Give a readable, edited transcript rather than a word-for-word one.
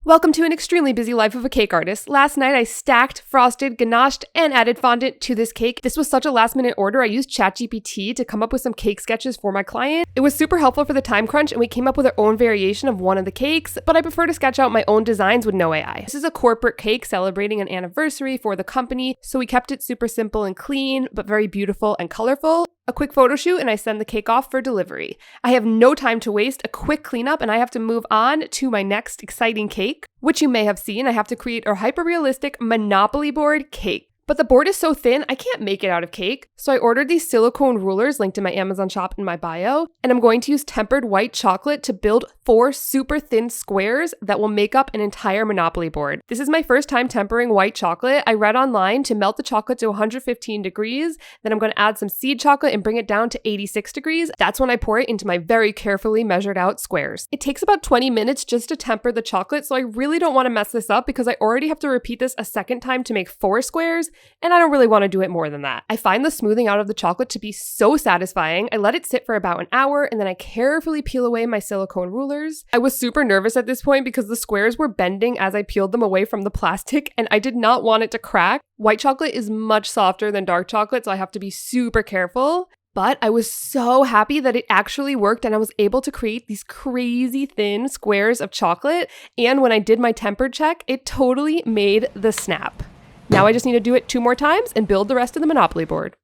Welcome to an extremely busy life of a cake artist. Last night I stacked, frosted, ganached, and added fondant to this cake. This was such a last minute order. I used ChatGPT to come up with some cake sketches for my client. It was super helpful for the time crunch, and we came up with our own variation of one of the cakes, but I prefer to sketch out my own designs with no AI. This is a corporate cake celebrating an anniversary for the company, so we kept it super simple and clean, but very beautiful and colorful. A quick photo shoot and I send the cake off for delivery. I have no time to waste, a quick cleanup, and I have to move on to my next exciting cake, which you may have seen. I have to create a hyper-realistic Monopoly board cake. But the board is so thin, I can't make it out of cake. So I ordered these silicone rulers linked in my Amazon shop in my bio, and I'm going to use tempered white chocolate to build 4 super thin squares that will make up an entire Monopoly board. This is my first time tempering white chocolate. I read online to melt the chocolate to 115 degrees, then I'm going to add some seed chocolate and bring it down to 86 degrees. That's when I pour it into my very carefully measured out squares. It takes about 20 minutes just to temper the chocolate, so I really don't want to mess this up because I already have to repeat this a second time to make 4 squares, and I don't really want to do it more than that. I find the smoothing out of the chocolate to be so satisfying. I let it sit for about an hour, and then I carefully peel away my silicone rulers. I was super nervous at this point because the squares were bending as I peeled them away from the plastic, and I did not want it to crack. White chocolate is much softer than dark chocolate, so I have to be super careful. But I was so happy that it actually worked and I was able to create these crazy thin squares of chocolate. And when I did my temper check, it totally made the snap. Now I just need to do it 2 more times and build the rest of the Monopoly board.